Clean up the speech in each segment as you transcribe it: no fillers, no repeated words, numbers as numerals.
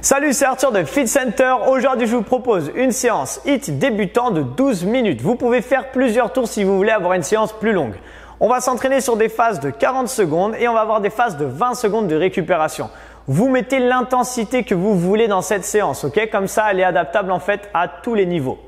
Salut, c'est Arthur de Fit Center. Aujourd'hui, je vous propose une séance HIIT débutant de 12 minutes. Vous pouvez faire plusieurs tours si vous voulez avoir une séance plus longue. On va s'entraîner sur des phases de 40 secondes et on va avoir des phases de 20 secondes de récupération. Vous mettez l'intensité que vous voulez dans cette séance, ok? Comme ça, elle est adaptable en fait à tous les niveaux.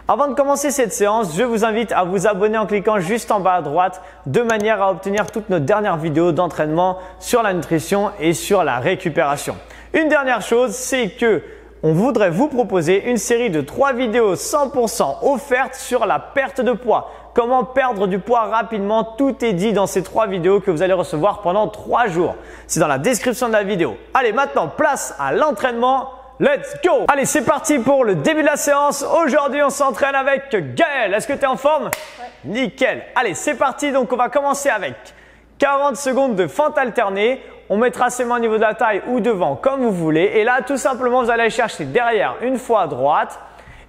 Avant de commencer cette séance, je vous invite à vous abonner en cliquant juste en bas à droite de manière à obtenir toutes nos dernières vidéos d'entraînement sur la nutrition et sur la récupération. Une dernière chose, c'est que on voudrait vous proposer une série de 3 vidéos 100% offertes sur la perte de poids. Comment perdre du poids rapidement, tout est dit dans ces 3 vidéos que vous allez recevoir pendant 3 jours. C'est dans la description de la vidéo. Allez, maintenant, place à l'entraînement. Let's go! Allez, c'est parti pour le début de la séance. Aujourd'hui, on s'entraîne avec Gaël. Est-ce que tu es en forme? Ouais. Nickel. Allez, c'est parti. Donc, on va commencer avec 40 secondes de fente alternée. On mettra ses mains au niveau de la taille ou devant comme vous voulez. Et là, tout simplement, vous allez chercher derrière une fois à droite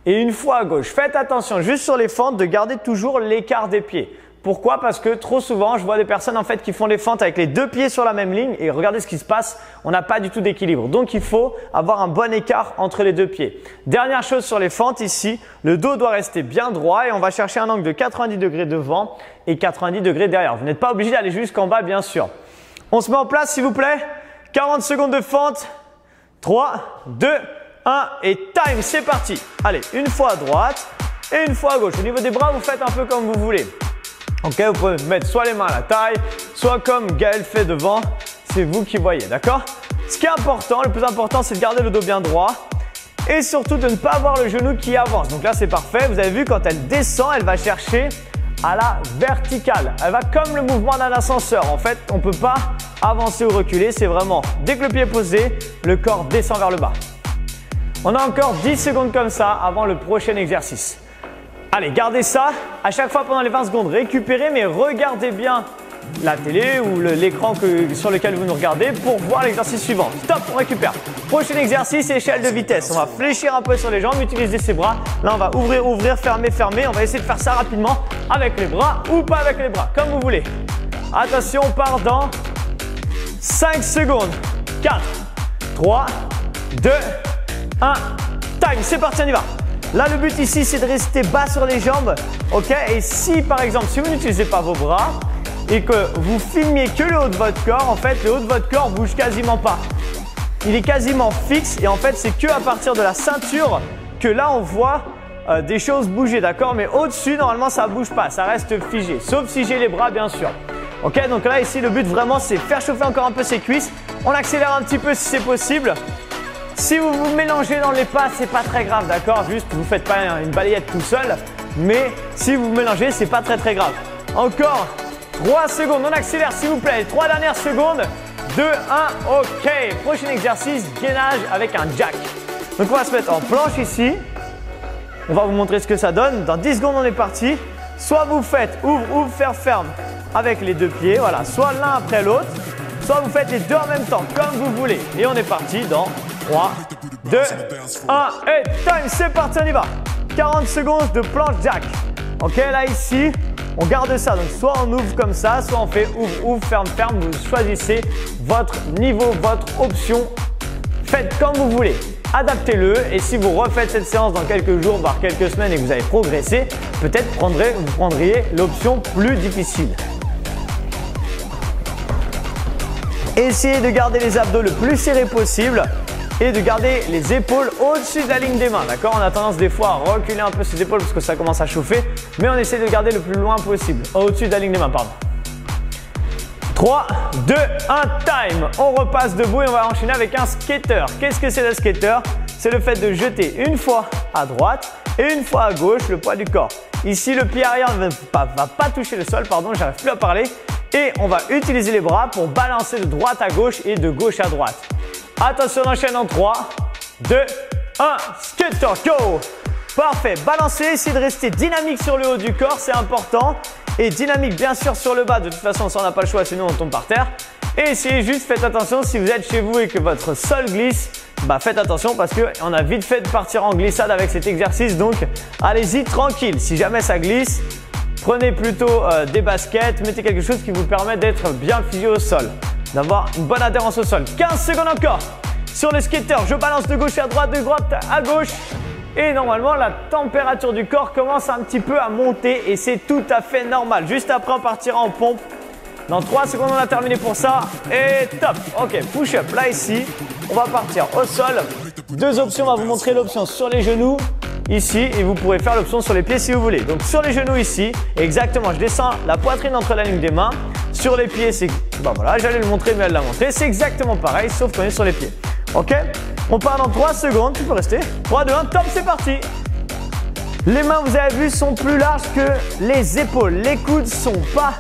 et une fois à gauche. Faites attention juste sur les fentes de garder toujours l'écart des pieds. Pourquoi? Parce que trop souvent, je vois des personnes en fait qui font les fentes avec les 2 pieds sur la même ligne et regardez ce qui se passe, on n'a pas du tout d'équilibre. Donc, il faut avoir un bon écart entre les 2 pieds. Dernière chose sur les fentes ici, le dos doit rester bien droit et on va chercher un angle de 90 degrés devant et 90 degrés derrière. Vous n'êtes pas obligé d'aller jusqu'en bas, bien sûr. On se met en place s'il vous plaît. 40 secondes de fente. 3, 2, 1 et time, c'est parti. Allez, une fois à droite et une fois à gauche. Au niveau des bras, vous faites un peu comme vous voulez. Ok, vous pouvez mettre soit les mains à la taille, soit comme Gaël fait devant. C'est vous qui voyez, d'accord? Ce qui est important, le plus important, c'est de garder le dos bien droit et surtout de ne pas avoir le genou qui avance. Donc là, c'est parfait. Vous avez vu, quand elle descend, elle va chercher à la verticale. Elle va comme le mouvement d'un ascenseur. En fait, on ne peut pas avancer ou reculer. C'est vraiment, dès que le pied est posé, le corps descend vers le bas. On a encore 10 secondes comme ça avant le prochain exercice. Allez, gardez ça. À chaque fois pendant les 20 secondes, récupérez, mais regardez bien la télé ou l'écran sur lequel vous nous regardez pour voir l'exercice suivant. Stop, on récupère. Prochain exercice, échelle de vitesse. On va fléchir un peu sur les jambes, utiliser ses bras. Là, on va ouvrir, ouvrir, fermer, fermer. On va essayer de faire ça rapidement avec les bras ou pas avec les bras, comme vous voulez. Attention, on part dans 5 secondes. 4, 3, 2, 1. Time, c'est parti, on y va. Là, le but ici, c'est de rester bas sur les jambes. Ok? Et si, par exemple, si vous n'utilisez pas vos bras et que vous filmiez que le haut de votre corps, en fait, le haut de votre corps bouge quasiment pas. Il est quasiment fixe et en fait, c'est que à partir de la ceinture que là, on voit des choses bouger, d'accord? Mais au-dessus, normalement, ça ne bouge pas, ça reste figé. Sauf si j'ai les bras, bien sûr. Ok? Donc là, ici, le but vraiment, c'est faire chauffer encore un peu ses cuisses. On accélère un petit peu si c'est possible. Si vous vous mélangez dans les pas, c'est pas très grave, d'accord? Juste, vous ne faites pas une balayette tout seul. Mais si vous vous mélangez, c'est pas très grave. Encore 3 secondes, on accélère s'il vous plaît. 3 dernières secondes. 2, 1, ok. Prochain exercice, gainage avec un jack. Donc on va se mettre en planche ici. On va vous montrer ce que ça donne. Dans 10 secondes, on est parti. Soit vous faites ouvre, ouvre, ferme avec les 2 pieds. Voilà, soit l'un après l'autre. Soit vous faites les 2 en même temps, comme vous voulez. Et on est parti dans 3, 2, 1 et time, c'est parti, on y va. 40 secondes de planche jack. Ok, là ici, on garde ça. Donc soit on ouvre comme ça, soit on fait ouvre, ouvre, ferme, ferme. Vous choisissez votre niveau, votre option. Faites comme vous voulez. Adaptez-le et si vous refaites cette séance dans quelques jours, voire quelques semaines et que vous avez progressé, peut-être vous prendriez l'option plus difficile. Essayez de garder les abdos le plus serrés possible et de garder les épaules au-dessus de la ligne des mains. D'accord? On a tendance des fois à reculer un peu ses épaules parce que ça commence à chauffer, mais on essaie de garder le plus loin possible, au-dessus de la ligne des mains, pardon. 3, 2, 1, time. On repasse debout et on va enchaîner avec un skater. Qu'est-ce que c'est le skater? C'est le fait de jeter une fois à droite et une fois à gauche le poids du corps. Ici, le pied arrière ne va pas toucher le sol, pardon, j'arrive plus à parler. Et on va utiliser les bras pour balancer de droite à gauche et de gauche à droite. Attention, on enchaîne en 3, 2, 1, skater, go! Parfait, balancez, essayez de rester dynamique sur le haut du corps, c'est important. Et dynamique bien sûr sur le bas, de toute façon ça on n'a pas le choix sinon on tombe par terre. Et essayez juste, faites attention si vous êtes chez vous et que votre sol glisse, faites attention parce qu'on a vite fait de partir en glissade avec cet exercice. Donc allez-y tranquille, si jamais ça glisse, prenez plutôt des baskets, mettez quelque chose qui vous permet d'être bien figé au sol, d'avoir une bonne adhérence au sol. 15 secondes encore. Sur le skater, je balance de gauche à droite à gauche. Et normalement, la température du corps commence un petit peu à monter et c'est tout à fait normal. Juste après, on partira en pompe. Dans 3 secondes, on a terminé pour ça. Et top. Ok, push-up. Là, ici, on va partir au sol. 2 options. On va vous montrer l'option sur les genoux ici et vous pourrez faire l'option sur les pieds si vous voulez. Donc, sur les genoux ici, exactement, je descends la poitrine entre la ligne des mains. Sur les pieds, c'est… Bah voilà, j'allais le montrer, mais elle l'a montré. C'est exactement pareil, sauf qu'on est sur les pieds. Ok, on part dans 3 secondes. Tu peux rester. 3, 2, 1, top, c'est parti. Les mains, vous avez vu, sont plus larges que les épaules. Les coudes sont pas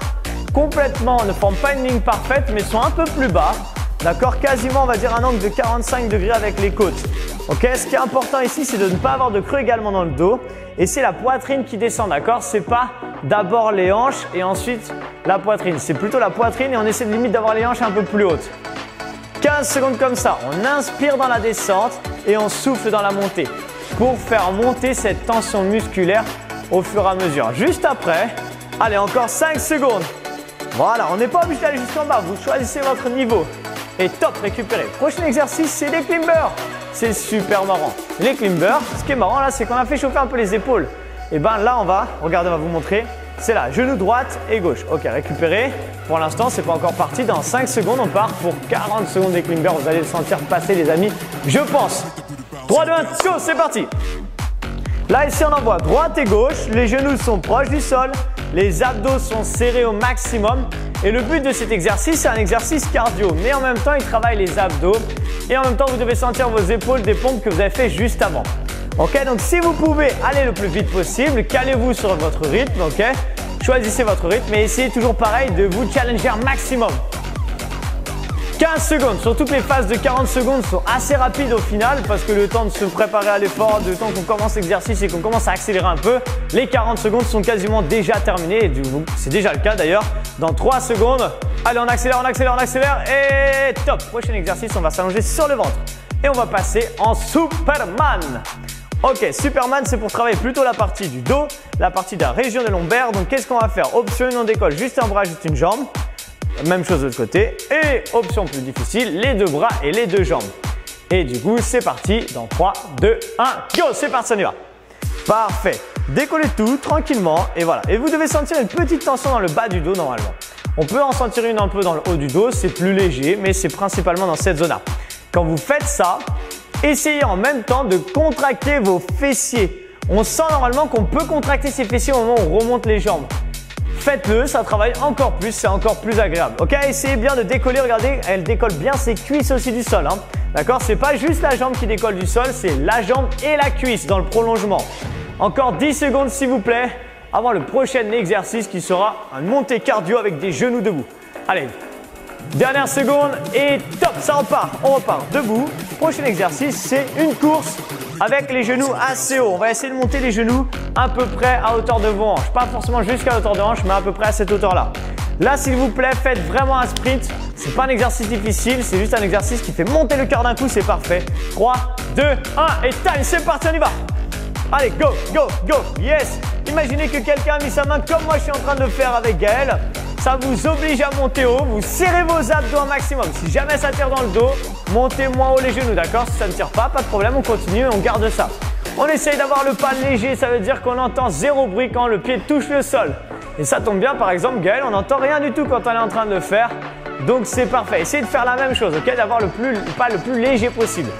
complètement, ne forment pas une ligne parfaite, mais sont un peu plus bas. D'accord, quasiment, on va dire un angle de 45 degrés avec les côtes. Ok, ce qui est important ici, c'est de ne pas avoir de creux également dans le dos. Et c'est la poitrine qui descend, d'accord? C'est pas d'abord les hanches et ensuite la poitrine. C'est plutôt la poitrine et on essaie de limite d'avoir les hanches un peu plus hautes. 15 secondes comme ça, on inspire dans la descente et on souffle dans la montée pour faire monter cette tension musculaire au fur et à mesure. Juste après, allez, encore 5 secondes. Voilà, on n'est pas obligé d'aller jusqu'en bas, vous choisissez votre niveau. Et top, récupérez. Prochain exercice, c'est les climbers. C'est super marrant. Les climbers, ce qui est marrant là, c'est qu'on a fait chauffer un peu les épaules. Et bien là, on va, regardez, on va vous montrer. C'est là, genou droite et gauche. Ok, récupérez. Pour l'instant, c'est pas encore parti. Dans 5 secondes, on part pour 40 secondes des climbers. Vous allez le sentir passer, les amis, je pense. 3, 2, 1, go, c'est parti. Là, ici, on envoie droite et gauche. Les genoux sont proches du sol. Les abdos sont serrés au maximum. Et le but de cet exercice, c'est un exercice cardio. Mais en même temps, il travaille les abdos. Et en même temps, vous devez sentir vos épaules des pompes que vous avez fait juste avant. Ok, donc si vous pouvez aller le plus vite possible, calez-vous sur votre rythme. Ok, choisissez votre rythme et essayez toujours pareil de vous challenger un maximum. 15 secondes, sur toutes les phases de 40 secondes sont assez rapides au final parce que le temps de se préparer à l'effort, le temps qu'on commence l'exercice et qu'on commence à accélérer un peu, les 40 secondes sont quasiment déjà terminées. C'est déjà le cas d'ailleurs. Dans 3 secondes, allez, on accélère et top. Prochain exercice, on va s'allonger sur le ventre et on va passer en Superman. Ok, Superman, c'est pour travailler plutôt la partie du dos, la partie de la région des lombaires. Donc, qu'est-ce qu'on va faire? Option 1, on décolle juste un bras, juste une jambe. Même chose de l'autre côté. Et option plus difficile, les 2 bras et les 2 jambes. Et du coup, c'est parti. Dans 3, 2, 1, go! C'est parti, on y va. Parfait. Décollez tout tranquillement. Et voilà. Et vous devez sentir une petite tension dans le bas du dos normalement. On peut en sentir une un peu dans le haut du dos. C'est plus léger, mais c'est principalement dans cette zone-là. Quand vous faites ça, essayez en même temps de contracter vos fessiers. On sent normalement qu'on peut contracter ses fessiers au moment où on remonte les jambes. Faites-le, ça travaille encore plus, c'est encore plus agréable. Ok, essayez bien de décoller, regardez, elle décolle bien ses cuisses aussi du sol. Hein. D'accord, c'est pas juste la jambe qui décolle du sol, c'est la jambe et la cuisse dans le prolongement. Encore 10 secondes s'il vous plaît, avant le prochain exercice qui sera une montée cardio avec des genoux debout. Allez, dernière seconde et top, ça repart. On repart debout. Prochain exercice, c'est une course avec les genoux assez hauts. On va essayer de monter les genoux à peu près à hauteur de vos hanches. Pas forcément jusqu'à hauteur de hanche, mais à peu près à cette hauteur-là. Là, s'il vous plaît, faites vraiment un sprint. C'est pas un exercice difficile, c'est juste un exercice qui fait monter le cœur d'un coup, c'est parfait. 3, 2, 1 et time, c'est parti, on y va. Allez, go, go, go, yes. Imaginez que quelqu'un a mis sa main comme moi je suis en train de le faire avec Gaël. Ça vous oblige à monter haut, vous serrez vos abdos un maximum. Si jamais ça tire dans le dos, montez moins haut les genoux, d'accord? Si ça ne tire pas, pas de problème, on continue et on garde ça. On essaye d'avoir le pas léger, ça veut dire qu'on entend zéro bruit quand le pied touche le sol. Et ça tombe bien, par exemple, Gaël, on n'entend rien du tout quand on est en train de le faire. Donc c'est parfait. Essayez de faire la même chose, ok? D'avoir le pas le plus léger possible.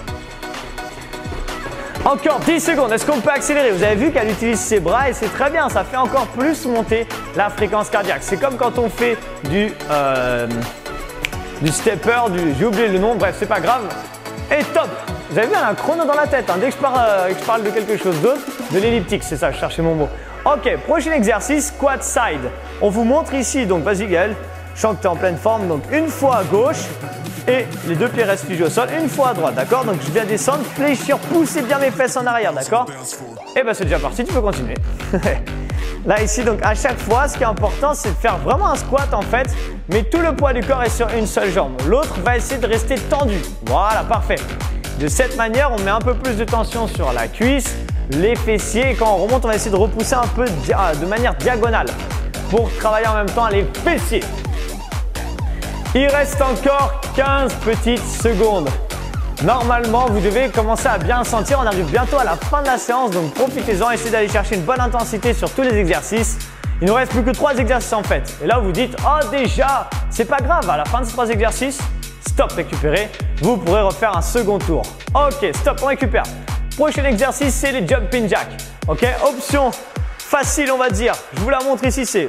Encore 10 secondes, est-ce qu'on peut accélérer? Vous avez vu qu'elle utilise ses bras et c'est très bien, ça fait encore plus monter la fréquence cardiaque. C'est comme quand on fait du stepper, j'ai oublié le nom, bref, c'est pas grave. Et top! Vous avez vu, elle a un chrono dans la tête, hein. Dès que je parle de quelque chose d'autre, de l'elliptique, c'est ça, je cherchais mon mot. Ok, prochain exercice, quad side. On vous montre ici, donc vas-y Gaël, je sens que tu es en pleine forme, donc une fois à gauche. Et les 2 pieds restent figés au sol, une fois à droite, d'accord? Donc je viens descendre, fléchir, pousser bien mes fesses en arrière, d'accord? Et bien c'est déjà parti, tu peux continuer. Là ici, donc à chaque fois, ce qui est important, c'est de faire vraiment un squat en fait, mais tout le poids du corps est sur une seule jambe. L'autre va essayer de rester tendu. Voilà, parfait. De cette manière, on met un peu plus de tension sur la cuisse, les fessiers, et quand on remonte, on va essayer de repousser un peu de manière diagonale pour travailler en même temps les fessiers. Il reste encore 15 petites secondes. Normalement, vous devez commencer à bien le sentir. On arrive bientôt à la fin de la séance, donc profitez-en. Essayez d'aller chercher une bonne intensité sur tous les exercices. Il nous reste plus que 3 exercices en fait. Et là, vous dites, oh déjà, c'est pas grave. À la fin de ces 3 exercices, stop, récupérez. Vous pourrez refaire un second tour. Ok, stop, on récupère. Prochain exercice, c'est les jumping jacks. Ok, option facile, on va dire. Je vous la montre ici, je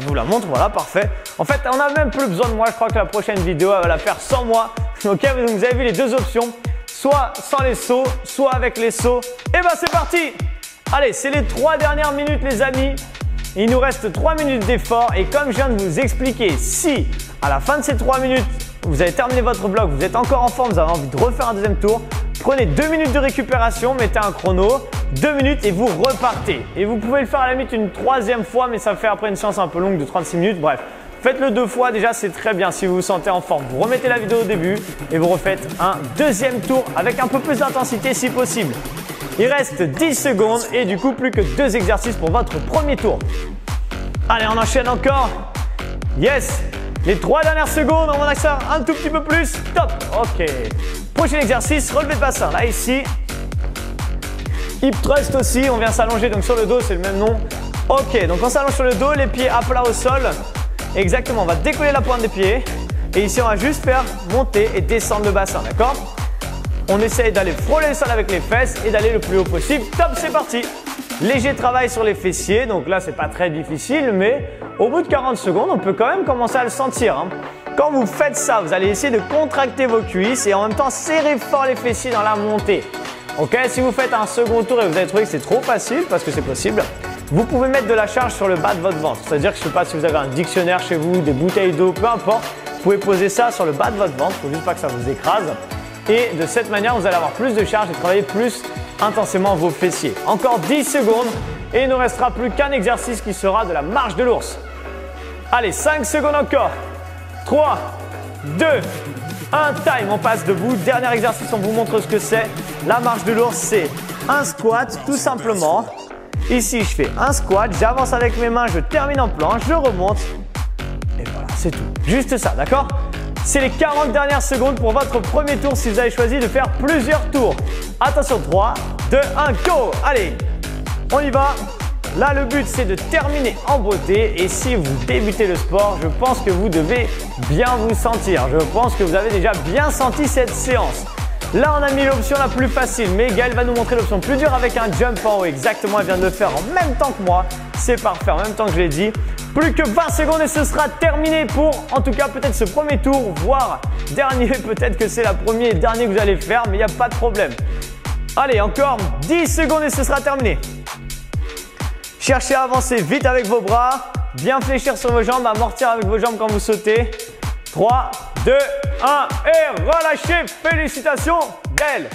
vous la montre, voilà, parfait. En fait, on n'a même plus besoin de moi. Je crois que la prochaine vidéo, elle va la faire sans moi. Ok, donc vous avez vu les 2 options. Soit sans les sauts, soit avec les sauts. Et ben c'est parti! Allez, c'est les 3 dernières minutes les amis. Il nous reste 3 minutes d'effort et comme je viens de vous expliquer, si à la fin de ces 3 minutes, vous avez terminé votre bloc, vous êtes encore en forme, vous avez envie de refaire un deuxième tour, prenez 2 minutes de récupération, mettez un chrono, 2 minutes et vous repartez. Et vous pouvez le faire à la limite une 3e fois, mais ça fait après une séance un peu longue de 36 minutes. Bref, faites-le 2 fois, déjà c'est très bien si vous vous sentez en forme. Vous remettez la vidéo au début et vous refaites un 2e tour avec un peu plus d'intensité si possible. Il reste 10 secondes et du coup plus que 2 exercices pour votre premier tour. Allez, on enchaîne encore. Yes! Les 3 dernières secondes, on va accélérer un tout petit peu plus. Top! Ok. Prochain exercice, relevé de bassin. Là, ici. Hip thrust aussi, on vient s'allonger donc sur le dos, c'est le même nom. Ok, donc on s'allonge sur le dos, les pieds à plat au sol. Exactement, on va décoller la pointe des pieds. Et ici, on va juste faire monter et descendre le bassin, d'accord? On essaye d'aller frôler le sol avec les fesses et d'aller le plus haut possible. Top, c'est parti! Léger travail sur les fessiers, donc là, c'est pas très difficile, mais au bout de 40 secondes, on peut quand même commencer à le sentir. Hein. Quand vous faites ça, vous allez essayer de contracter vos cuisses et en même temps serrer fort les fessiers dans la montée. Ok, si vous faites un second tour et vous avez trouvé que c'est trop facile, parce que c'est possible, vous pouvez mettre de la charge sur le bas de votre ventre. C'est-à-dire que je ne sais pas si vous avez un dictionnaire chez vous, des bouteilles d'eau, peu importe, vous pouvez poser ça sur le bas de votre ventre, il ne faut juste pas que ça vous écrase. Et de cette manière, vous allez avoir plus de charge et travailler plus intensément vos fessiers. Encore 10 secondes et il ne restera plus qu'un exercice qui sera de la marche de l'ours. Allez, 5 secondes encore. 3, 2, 1, time. On passe debout. Dernier exercice, on vous montre ce que c'est. La marche de l'ours, c'est un squat tout simplement. Ici, je fais un squat, j'avance avec mes mains, je termine en planche, je remonte. Et voilà, c'est tout. Juste ça, d'accord ? C'est les 40 dernières secondes pour votre premier tour si vous avez choisi de faire plusieurs tours. Attention, 3, 2, 1, go! Allez, on y va. Là, le but, c'est de terminer en beauté. Et si vous débutez le sport, je pense que vous devez bien vous sentir. Je pense que vous avez déjà bien senti cette séance. Là, on a mis l'option la plus facile, mais Gaëlle va nous montrer l'option plus dure avec un jump en haut. Exactement, elle vient de le faire en même temps que moi. C'est parfait, en même temps que je l'ai dit. Plus que 20 secondes et ce sera terminé pour, en tout cas, peut-être ce premier tour, voire dernier. Peut-être que c'est la première et dernier que vous allez faire, mais il n'y a pas de problème. Allez, encore 10 secondes et ce sera terminé. Cherchez à avancer vite avec vos bras, bien fléchir sur vos jambes, amortir avec vos jambes quand vous sautez. 3, 2, 1 et relâchez. Félicitations, Gaëlle.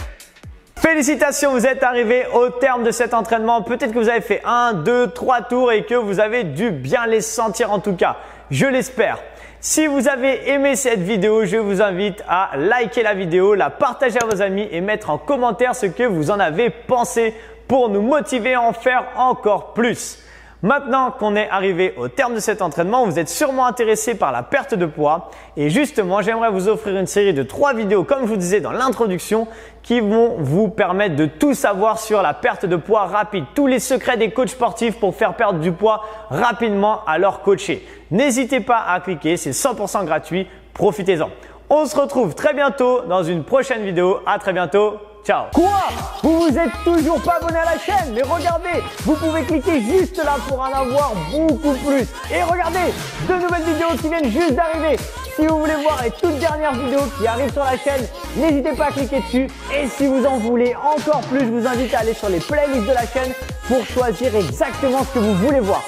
Félicitations, vous êtes arrivé au terme de cet entraînement. Peut-être que vous avez fait 1, 2, 3 tours et que vous avez dû bien les sentir en tout cas. Je l'espère. Si vous avez aimé cette vidéo, je vous invite à liker la vidéo, la partager à vos amis et mettre en commentaire ce que vous en avez pensé pour nous motiver à en faire encore plus. Maintenant qu'on est arrivé au terme de cet entraînement, vous êtes sûrement intéressé par la perte de poids et justement, j'aimerais vous offrir une série de 3 vidéos comme je vous disais dans l'introduction qui vont vous permettre de tout savoir sur la perte de poids rapide, tous les secrets des coachs sportifs pour faire perdre du poids rapidement à leur coacher. N'hésitez pas à cliquer, c'est 100% gratuit, profitez-en. On se retrouve très bientôt dans une prochaine vidéo. À très bientôt. Ciao. Quoi? Vous êtes toujours pas abonné à la chaîne? Mais regardez, vous pouvez cliquer juste là pour en avoir beaucoup plus. Et regardez, 2 nouvelles vidéos qui viennent juste d'arriver. Si vous voulez voir les toutes dernières vidéos qui arrivent sur la chaîne, n'hésitez pas à cliquer dessus. Et si vous en voulez encore plus, je vous invite à aller sur les playlists de la chaîne pour choisir exactement ce que vous voulez voir.